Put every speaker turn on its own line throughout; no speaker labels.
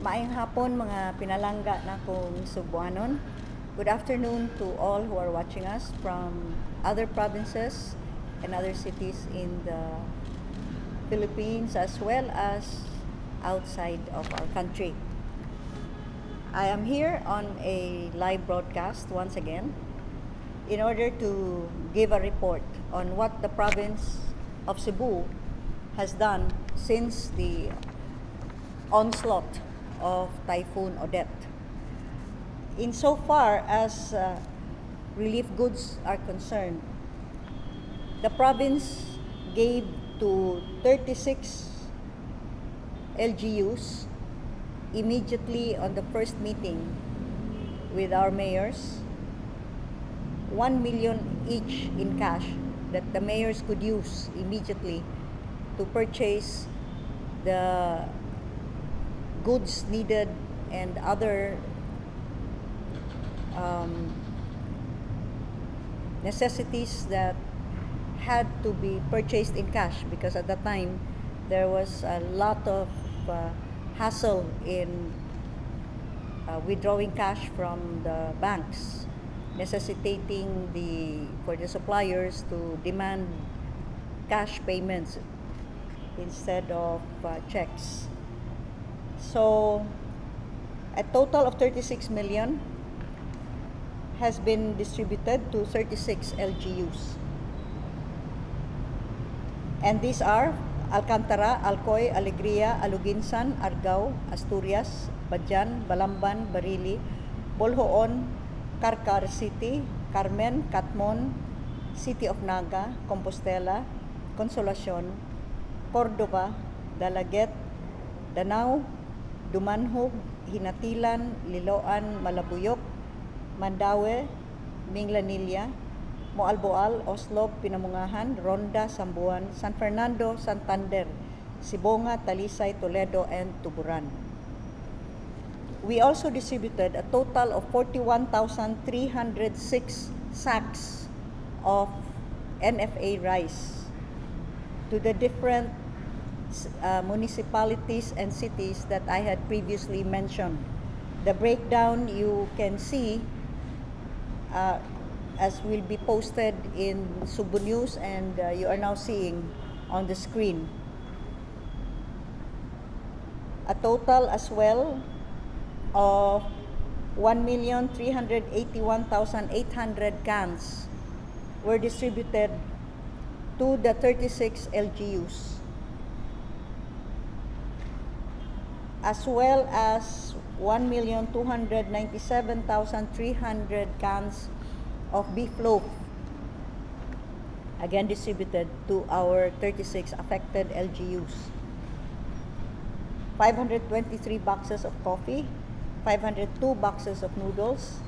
Maayong hapon mga pinalangga na kong Cebuanon. Good afternoon to all who are watching us from other provinces and other cities in the Philippines as well as outside of our country. I am here on a live broadcast once again in order to give a report on what the province of Cebu has done since the onslaught of Typhoon Odette. Insofar as relief goods are concerned, the province gave to 36 LGUs immediately on the first meeting with our mayors 1 million each in cash that the mayors could use immediately to purchase the goods needed and other necessities that had to be purchased in cash, because at that time there was a lot of hassle in withdrawing cash from the banks, necessitating for the suppliers to demand cash payments instead of checks. So a total of 36 million has been distributed to 36 LGUs. And these are Alcantara, Alcoy, Alegria, Aluginsan, Argao, Asturias, Badyan, Balamban, Barili, Boljoon, Carcar City, Carmen, Catmon, City of Naga, Compostela, Consolacion, Cordova, Dalaget, Danao, Dumanhog, Hinatilan, Liloan, Malabuyok, Mandaue, Minglanilla, Moalboal, Oslob, Pinamungahan, Ronda, Sambuan, San Fernando, Santander, Sibonga, Talisay, Toledo, and Tuburan. We also distributed a total of 41,306 sacks of NFA rice to the different municipalities and cities that I had previously mentioned. The breakdown you can see as will be posted in Sugbo News, and you are now seeing on the screen. A total as well of 1,381,800 cans were distributed to the 36 LGUs, as well as 1,297,300 cans of beef loaf, again distributed to our 36 affected LGUs. 523 boxes of coffee, 502 boxes of noodles,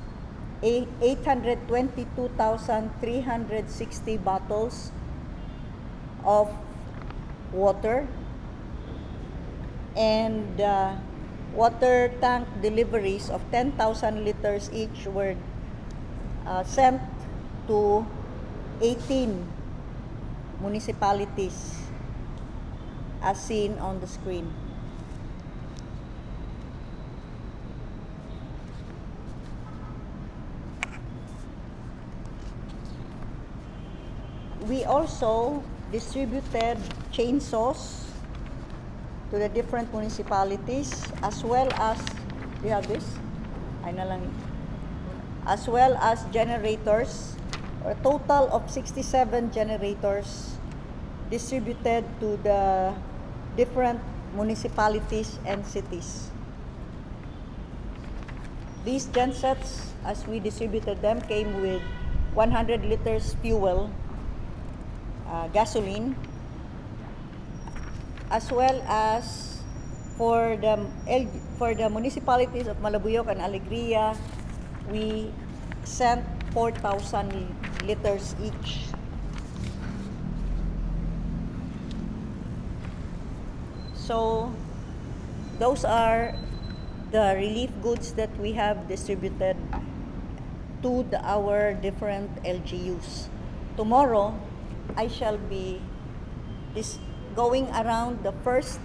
822,360 bottles of water, and water tank deliveries of 10,000 liters each were sent to 18 municipalities as seen on the screen. We also distributed chainsaws to the different municipalities, as well as, do you have this? As well as generators, a total of 67 generators distributed to the different municipalities and cities. These gensets, as we distributed them, came with 100 liters fuel, gasoline, as well as for the municipalities of Malabuyok and Alegria, we sent 4,000 liters each. So those are the relief goods that we have distributed to our different LGUs. Tomorrow, I shall be going around the first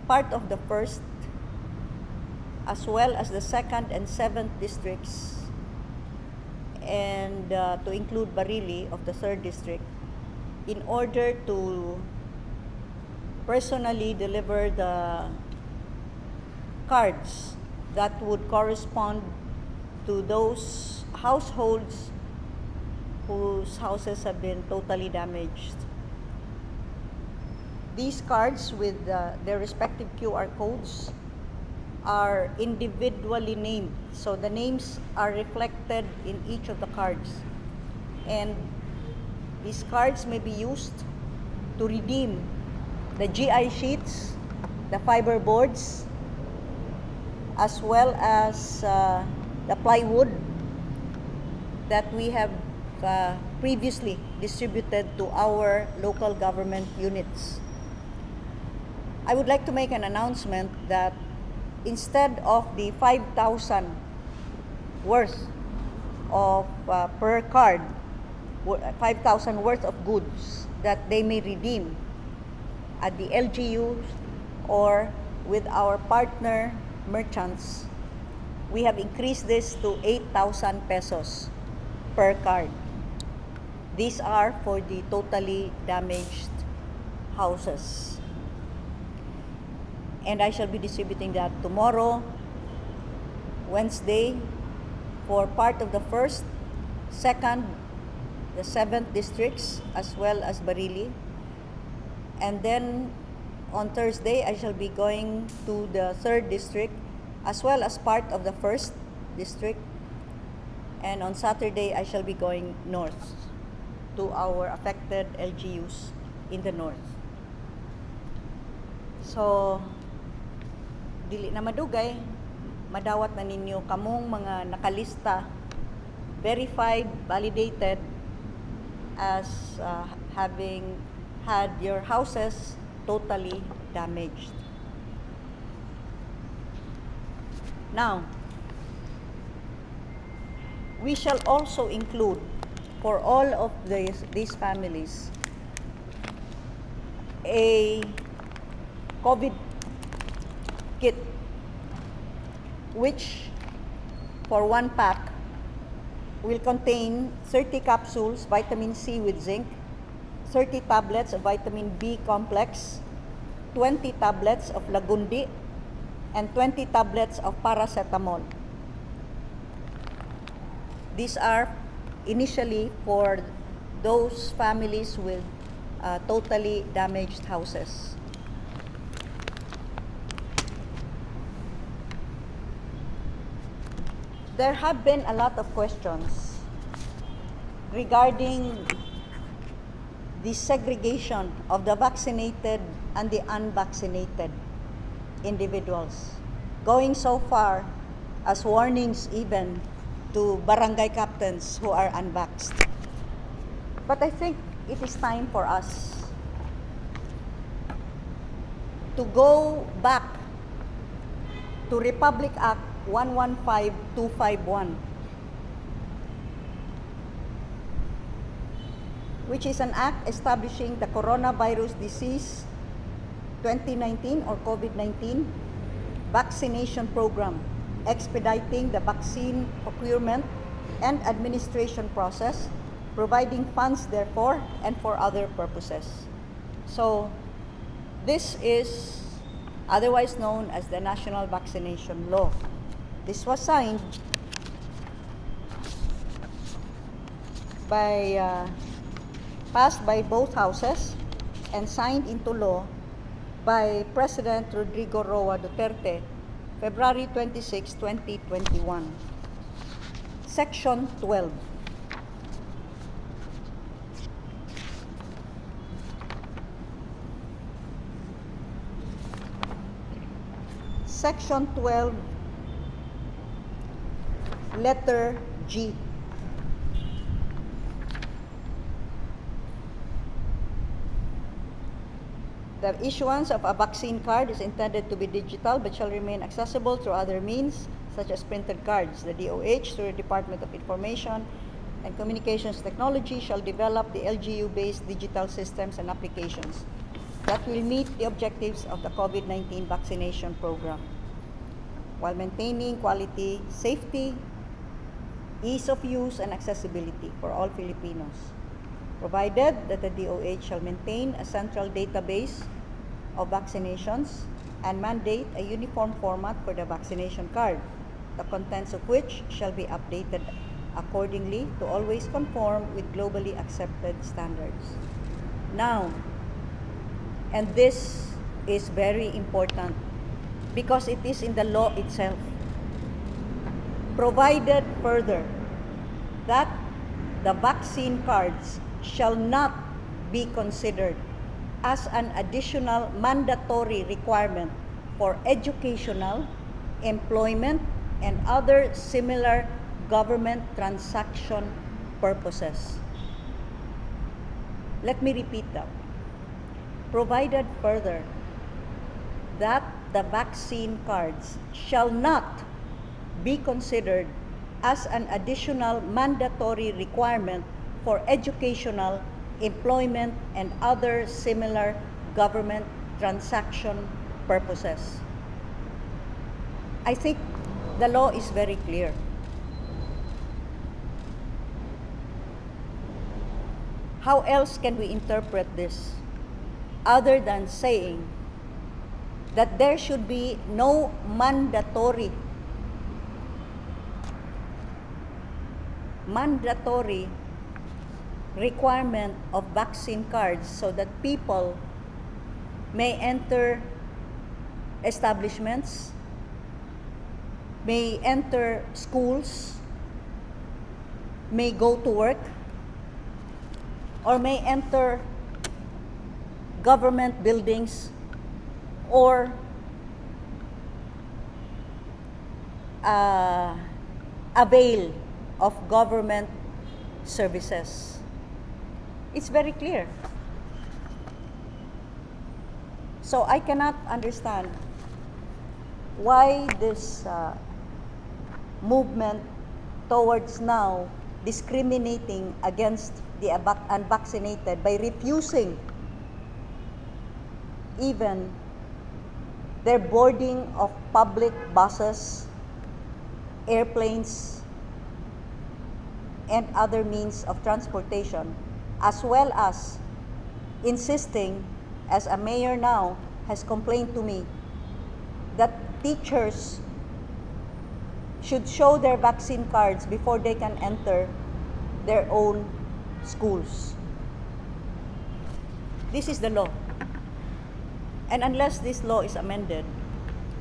part of the first as well as the 2nd and 7th districts, and to include Barili of the 3rd district, in order to personally deliver the cards that would correspond to those households whose houses have been totally damaged. These cards with their respective QR codes are individually named. So the names are reflected in each of the cards. And these cards may be used to redeem the GI sheets, the fiber boards, as well as the plywood that we have previously distributed to our local government units. I would like to make an announcement that instead of the 5,000 worth of per card, 5,000 worth of goods that they may redeem at the LGUs or with our partner merchants, we have increased this to 8,000 pesos per card. These are for the totally damaged houses. And I shall be distributing that tomorrow, Wednesday, for part of the 1st, 2nd, the 7th districts, as well as Barili. And then on Thursday, I shall be going to the 3rd district, as well as part of the 1st district. And on Saturday, I shall be going north to our affected LGUs in the north. So, dili na madugay, madawat na ninyo kamong mga nakalista, verified, validated as having had your houses totally damaged. Now, we shall also include for all of these families a COVID kit, which for 1 pack will contain 30 capsules vitamin C with zinc, 30 tablets of vitamin B complex, 20 tablets of lagundi, and 20 tablets of paracetamol. These are initially for those families with totally damaged houses. There have been a lot of questions regarding the segregation of the vaccinated and the unvaccinated individuals, going so far as warnings even to barangay captains who are unvaxxed. But I think it is time for us to go back to Republic Act 115251, which is an act establishing the Coronavirus Disease 2019 or COVID-19 vaccination program, expediting the vaccine procurement and administration process, providing funds therefore and for other purposes. So this is otherwise known as the National Vaccination Law. This was signed passed by both houses and signed into law by President Rodrigo Roa Duterte, February 26, 2021. Section 12. Section 12, letter G. The issuance of a vaccine card is intended to be digital but shall remain accessible through other means such as printed cards. The DOH, through the Department of Information and Communications Technology, shall develop the LGU-based digital systems and applications that will meet the objectives of the COVID-19 vaccination program. while maintaining quality, safety, ease of use, and accessibility for all Filipinos, provided that the DOH shall maintain a central database of vaccinations and mandate a uniform format for the vaccination card, the contents of which shall be updated accordingly to always conform with globally accepted standards. Now, and this is very important because it is in the law itself, provided further that the vaccine cards shall not be considered as an additional mandatory requirement for educational, employment, and other similar government transaction purposes. Let me repeat that. Provided further that the vaccine cards shall not be considered as an additional mandatory requirement for educational, employment, and other similar government transaction purposes. I think the law is very clear. How else can we interpret this other than saying that there should be no mandatory requirement of vaccine cards so that people may enter establishments, may enter schools, may go to work, or may enter government buildings or avail of government services. It's very clear. So I cannot understand why this movement towards now discriminating against the unvaccinated by refusing even their boarding of public buses, airplanes, and other means of transportation, as well as insisting, as a mayor now has complained to me, that teachers should show their vaccine cards before they can enter their own schools. This is the law. And unless this law is amended,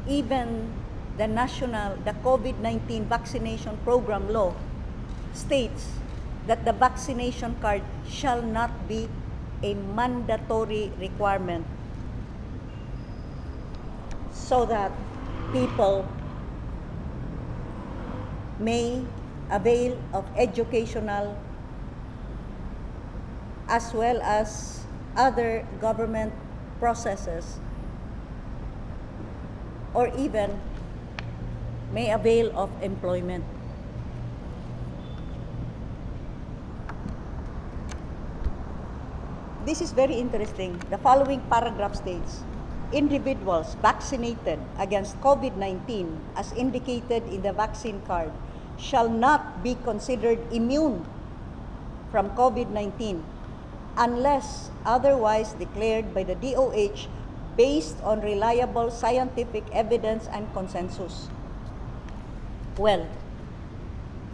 even the COVID-19 vaccination program law states that the vaccination card shall not be a mandatory requirement so that people may avail of educational as well as other government processes, or even may avail of employment. This is very interesting. The following paragraph states, individuals vaccinated against COVID-19 as indicated in the vaccine card shall not be considered immune from COVID-19 unless otherwise declared by the DOH based on reliable scientific evidence and consensus. Well,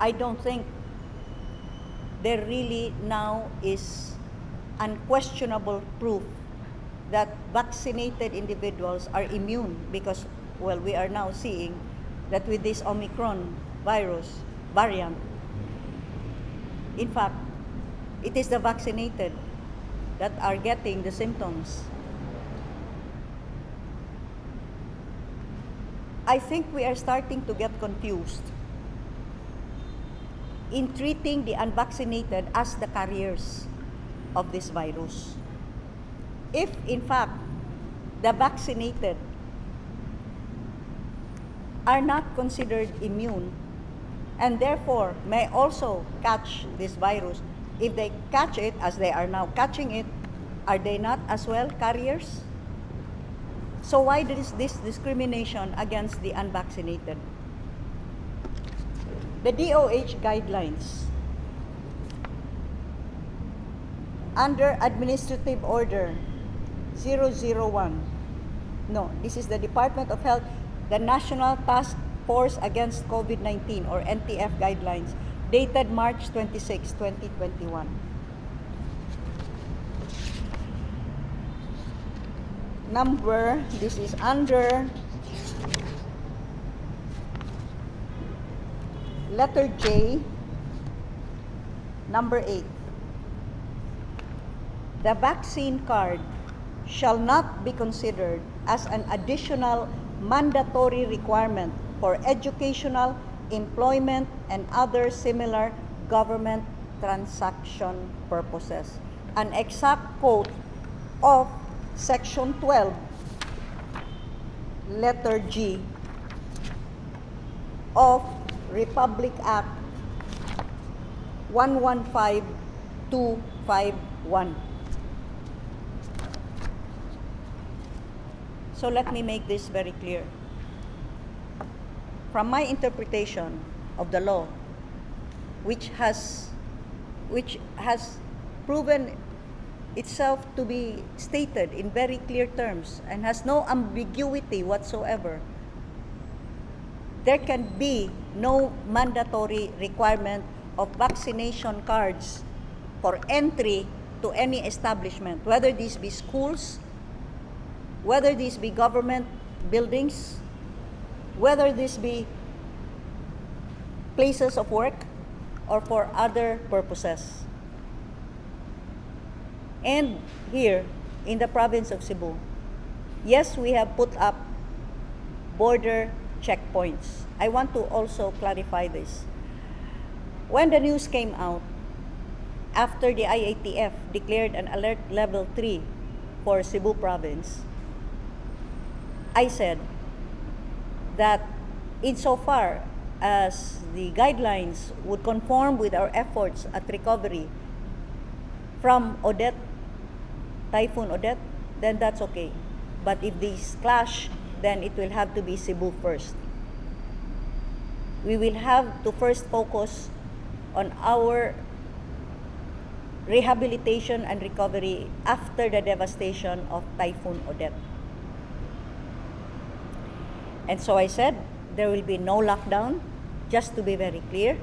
I don't think there really now is unquestionable proof that vaccinated individuals are immune because, well, we are now seeing that with this Omicron virus variant, in fact, it is the vaccinated that are getting the symptoms. I think we are starting to get confused in treating the unvaccinated as the carriers of this virus. If, in fact, the vaccinated are not considered immune and therefore may also catch this virus, if they catch it, as they are now catching it, are they not as well carriers? So why there is this discrimination against the unvaccinated? The DOH guidelines under Administrative Order 001. No, this is the Department of Health, the National Task Force Against COVID-19 or NTF guidelines dated March 26, 2021. This is under letter J, number 8. The vaccine card shall not be considered as an additional mandatory requirement for educational, employment, and other similar government transaction purposes. An exact quote of Section 12, letter G of Republic Act 115251. So let me make this very clear. From my interpretation of the law, which has proven itself to be stated in very clear terms and has no ambiguity whatsoever, there can be no mandatory requirement of vaccination cards for entry to any establishment, whether these be schools, whether these be government buildings, whether this be places of work, or for other purposes. And here, in the province of Cebu, yes, we have put up border checkpoints. I want to also clarify this. When the news came out, after the IATF declared an alert level 3 for Cebu province, I said that insofar as the guidelines would conform with our efforts at recovery from Odette, Typhoon Odette, then that's okay. But if these clash, then it will have to be Cebu first. We will have to first focus on our rehabilitation and recovery after the devastation of Typhoon Odette. And so I said, there will be no lockdown, just to be very clear,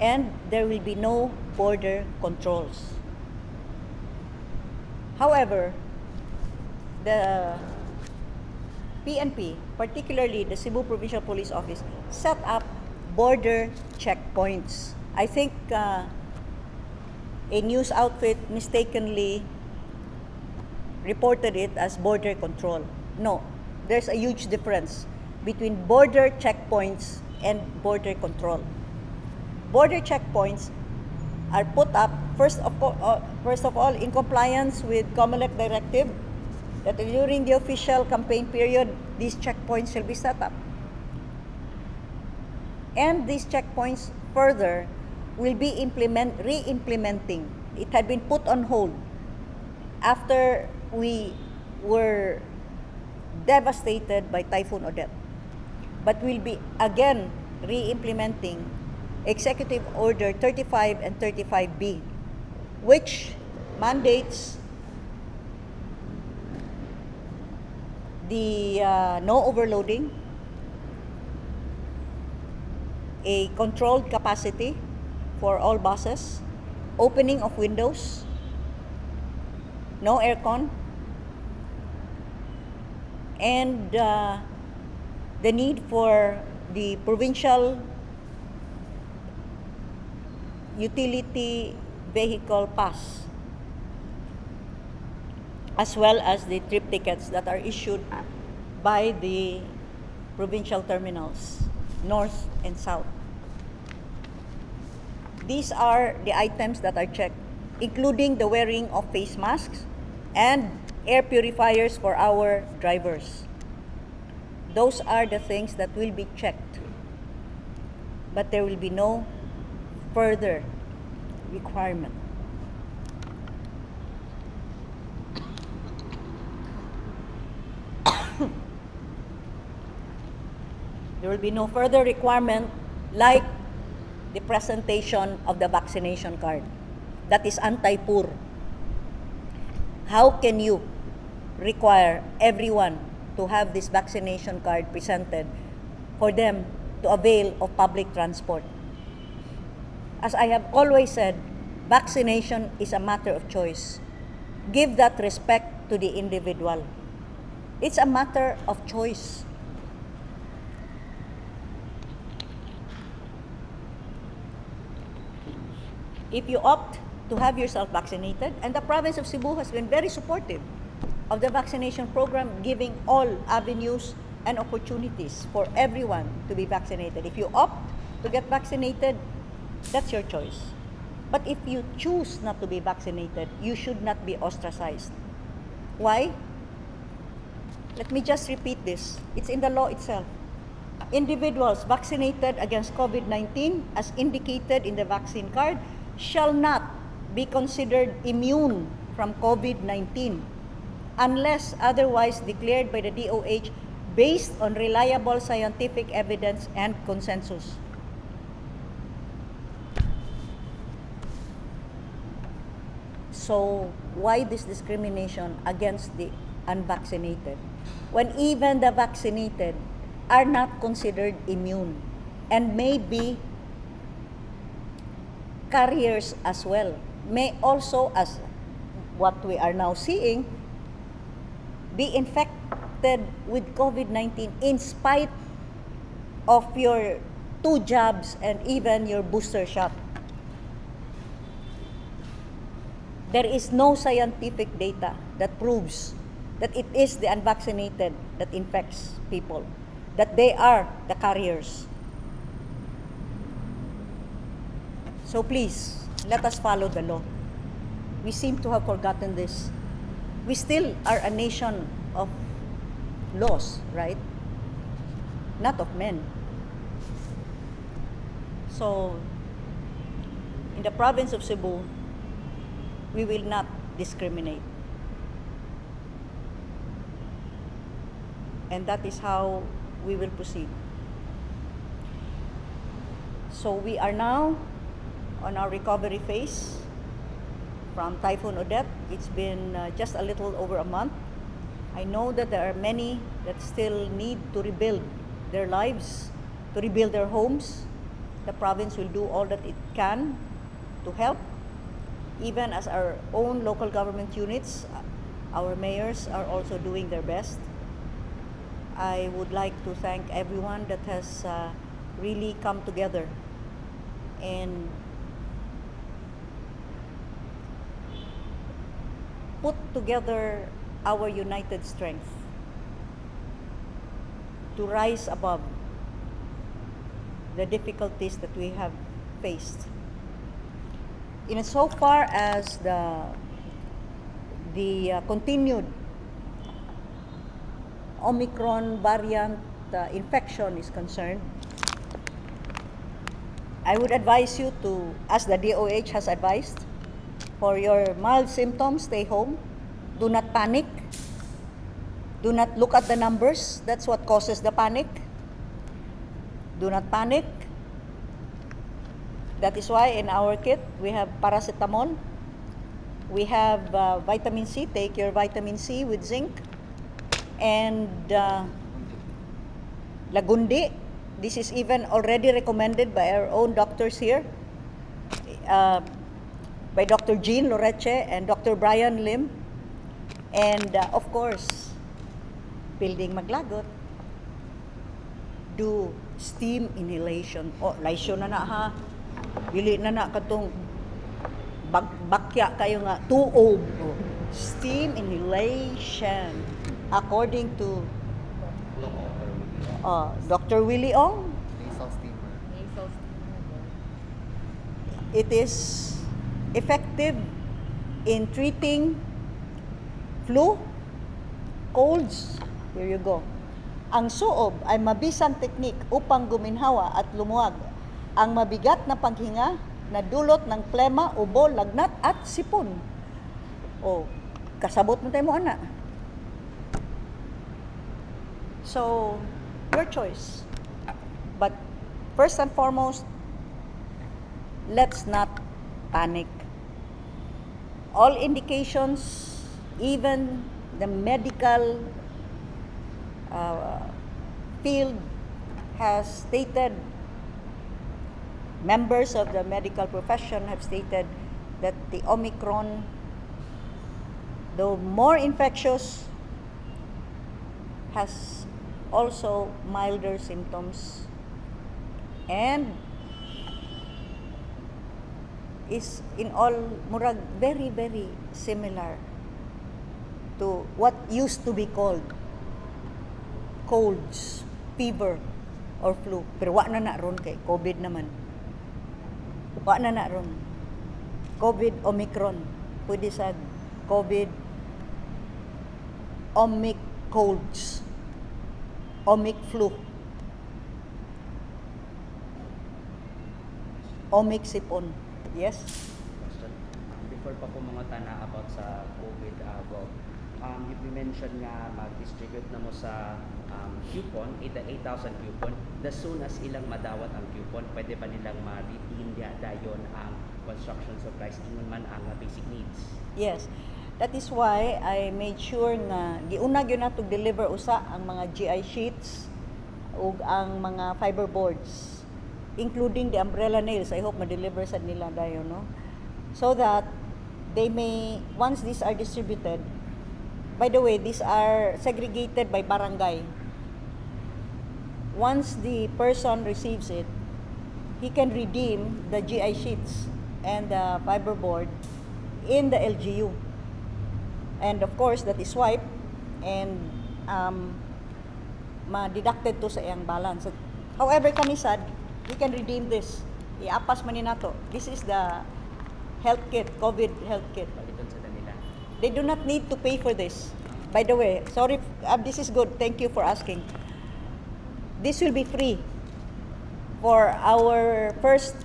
and there will be no border controls. However, the PNP, particularly the Cebu Provincial Police Office, set up border checkpoints. I think a news outfit mistakenly reported it as border control. No, there's a huge difference between border checkpoints and border control. Border checkpoints are put up, first of all, in compliance with COMELEC directive that during the official campaign period, these checkpoints shall be set up. And these checkpoints further will be re-implementing. It had been put on hold after we were devastated by Typhoon Odette. But we'll be again re-implementing Executive Order 35 and 35B, which mandates the no overloading, a controlled capacity for all buses, opening of windows, no aircon, and the need for the provincial utility vehicle pass, as well as the trip tickets that are issued by the provincial terminals, north and south. These are the items that are checked, including the wearing of face masks and air purifiers for our drivers. Those are the things that will be checked, but there will be no further requirement. There will be no further requirement like the presentation of the vaccination card. That is anti-poor. How can you require everyone to have this vaccination card presented for them to avail of public transport? As I have always said, vaccination is a matter of choice. Give that respect to the individual. It's a matter of choice. If you opt to have yourself vaccinated, and the province of Cebu has been very supportive of the vaccination program, giving all avenues and opportunities for everyone to be vaccinated. If you opt to get vaccinated, that's your choice. But if you choose not to be vaccinated, you should not be ostracized. Why? Let me just repeat this. It's in the law itself. Individuals vaccinated against COVID-19, as indicated in the vaccine card, shall not be considered immune from COVID-19 unless otherwise declared by the DOH based on reliable scientific evidence and consensus. So why this discrimination against the unvaccinated when even the vaccinated are not considered immune and may be carriers as well, may also, as what we are now seeing, be infected with COVID-19 in spite of your 2 jabs and even your booster shot. There is no scientific data that proves that it is the unvaccinated that infects people, that they are the carriers. So please, let us follow the law. We seem to have forgotten this. We still are a nation of laws, right? Not of men. So, in the province of Cebu, we will not discriminate. And that is how we will proceed. So we are now on our recovery phase from Typhoon Odette. It's been just a little over a month. I know that there are many that still need to rebuild their lives, to rebuild their homes. The province will do all that it can to help. Even as our own local government units, our mayors are also doing their best. I would like to thank everyone that has really come together and put together our united strength to rise above the difficulties that we have faced. In so far as the continued Omicron variant infection is concerned, I would advise you to, as the DOH has advised, for your mild symptoms, stay home. Do not panic. Do not look at the numbers. That's what causes the panic. Do not panic. That is why in our kit, we have paracetamol. We have vitamin C. Take your vitamin C with zinc. And Lagundi. This is even already recommended by our own doctors here. By Dr. Jean Loreche and Dr. Brian Lim. And of course, Building Maglagot, do steam inhalation. O, laisyo na ha. Dili na katong bakya kayo nga tuog. O, steam inhalation. According to Dr. Willie Ong, it is effective in treating flu, colds. Here you go. Ang suob ay mabisang teknik upang guminhawa at lumuwag ang mabigat na paghinga na dulot ng plema, ubo, lagnat at sipon. O, kasabot mo tayo mo, ana. So, your choice. But first and foremost, let's not panic. All indications, even the medical field has stated, members of the medical profession have stated that the Omicron, though more infectious, has also milder symptoms and is in all murag very very similar to what used to be called colds, fever, or flu. Pero wa na ron kay COVID naman. Wa na ron. COVID Omicron. Pwede sa COVID Omic colds. Omic flu. Omic sipon. Yes?
Question. Before pa po mga tana about sa COVID, GOV, you mentioned nga mag-distribute na mo sa coupon, 8,000 coupon. As soon as ilang madawat ang coupon, pwede ba nilang ma-redeem dayon ang construction supplies, ingon man ang basic needs?
Yes. That is why I made sure na giuna gyud nato deliver usa ang mga GI sheets ug ang mga fiber boards, including the umbrella nails. I hope ma-deliver sa nila dayon, no? So that they may, once these are distributed, by the way, these are segregated by barangay. Once the person receives it, he can redeem the GI sheets and the fiber board in the LGU. And of course, that is swiped and ma-deducted to sa iyang balance. However, kanisad, you can redeem this. Iapas man ni nato. This is the health kit, COVID health kit.
Paliton sa nila.
They do not need to pay for this. By the way, sorry, this is good. Thank you for asking. This will be free for our first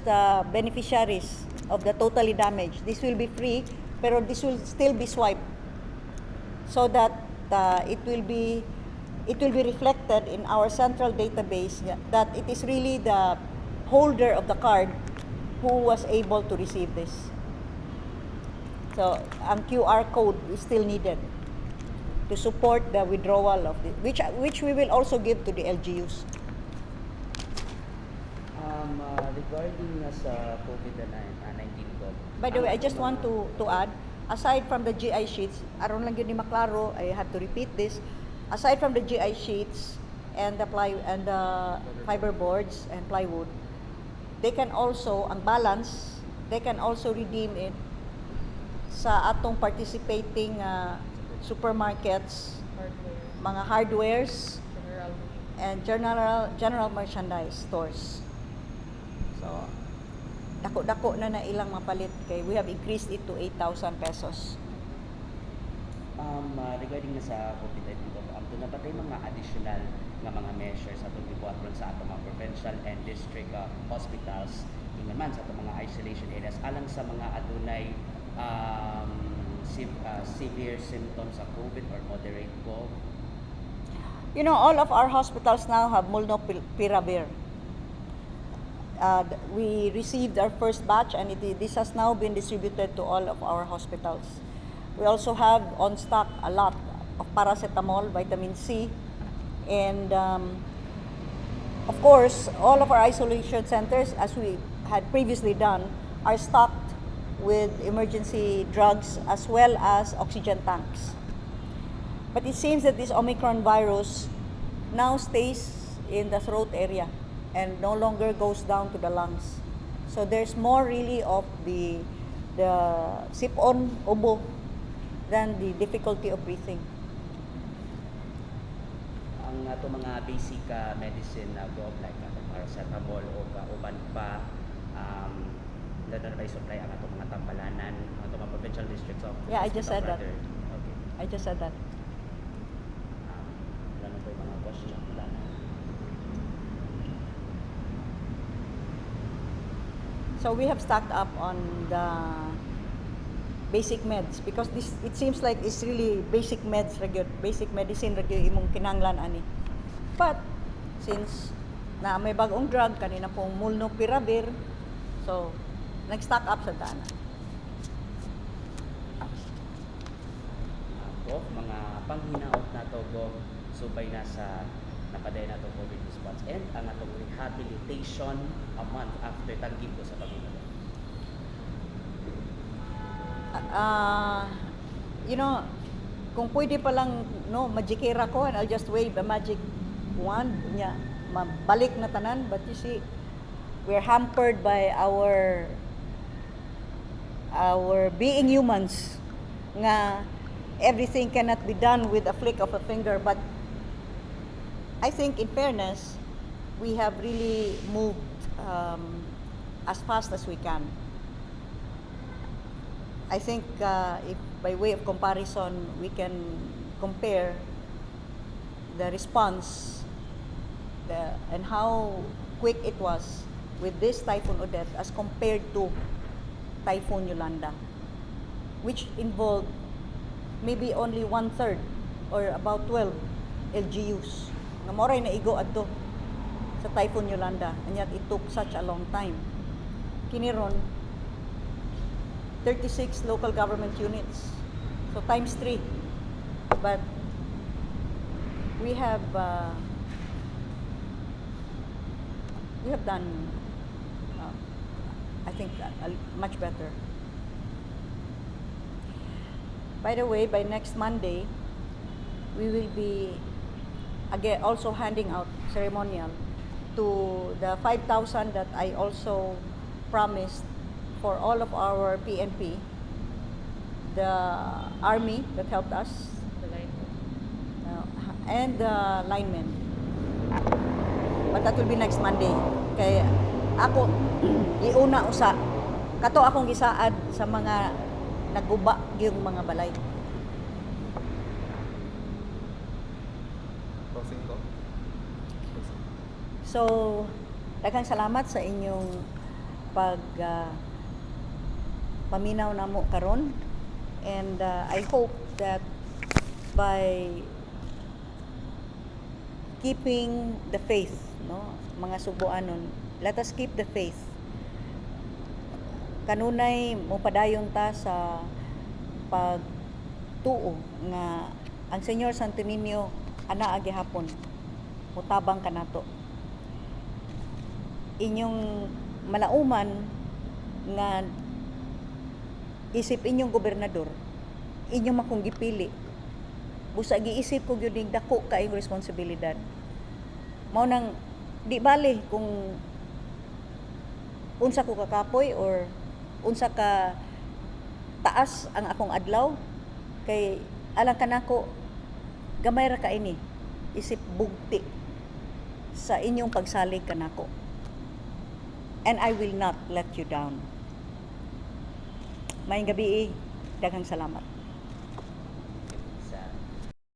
beneficiaries of the totally damaged. This will be free, pero this will still be swiped so that it will be reflected in our central database that it is really the holder of the card who was able to receive this. So, ang QR code is still needed to support the withdrawal of it, which we will also give to the LGUs.
Regarding sa COVID-19 GOV.
By the way, I just want to add, aside from the GI sheets, aron lang yun ni maklaro, I have to repeat this. Aside from the GI sheets and the fiber boards and plywood, they can also, ang balance, they can also redeem it sa atong participating supermarkets, mga hardwares, and general merchandise stores. So, dako-dako na ilang mapalit kay we have increased it to 8,000 pesos.
Regarding na sa COVID-19 GOV, doon na ba tayo mga additional nga mga measures atong gibuhat sa atong mga provincial and district hospitals, ingon man sa atong mga isolation areas alang sa mga adunay severe symptoms sa COVID or moderate GOV?
You know, all of our hospitals now have molnupiravir. We received our first batch and this has now been distributed to all of our hospitals. We also have on stock a lot of paracetamol, vitamin C, and of course, all of our isolation centers, as we had previously done, are stocked with emergency drugs as well as oxygen tanks. But it seems that this Omicron virus now stays in the throat area and no longer goes down to the lungs. So there's more really of the sip-on ubo than the difficulty of breathing.
Ang ato mga basic medicine na GOV like paracetamol o uban pa na ba supply ang ato mga tambalanan, ang ato mga provincial districts of
Yeah, I just said that.
Okay.
I just said that.
Wala na po yung mga question wala na.
So we have stocked up on the basic meds because it seems like it's really basic meds, basic medicine imong kinahanglan ani. But since na may bagong drug kanina pong molnupiravir. So, nag-stock up sa dana.
Gov, mga panghinaot na to, Gov, subay na sa napaday na to COVID response and ang atong rehabilitation a month after tanggip ko sa Panginoon.
You know, kung pwede pa lang, no, magikira ko and I'll just wave a magic wand niya, mabalik na tanan. But you see, we're hampered by our being humans, nga everything cannot be done with a flick of a finger. But I think, in fairness, we have really moved as fast as we can. I think if by way of comparison, we can compare the response and how quick it was with this Typhoon Odette as compared to Typhoon Yolanda, which involved maybe only 1/3 or about 12 LGUs. Nga moray na igo adto sa Typhoon Yolanda, and yet it took such a long time. Kiniron 36 local government units. So times 3. But we have done I think much better. By the way, by next Monday, we will be again also handing out ceremonial to the 5,000 that I also promised for all of our PNP, the army that helped us, and the linemen. But that will be next Monday. Kaya ako, iuna usa, kato akong gisaad sa mga naguba yung mga balay. So, daghang salamat sa inyong paminaw namo karon, and I hope that by keeping the faith, no, mga Sugboanon, let us keep the faith. Kanunay mo padayon ta sa pagtuo nga ang Senyor Santo Niño anaa gihapon mutabang kanato. Inyong malauman nga isip inyong gobernador, inyong makong gipili. Busa giisip ko gyud ning dako kaayong responsibilidad. Mao nang di bali kung unsa ko kakapoy or unsa ka taas ang akong adlaw, kay alang kanako gamay ra ka ini isip bugti sa inyong pagsalig kanako. And I will not let you down. Maayong gabi, daghang salamat.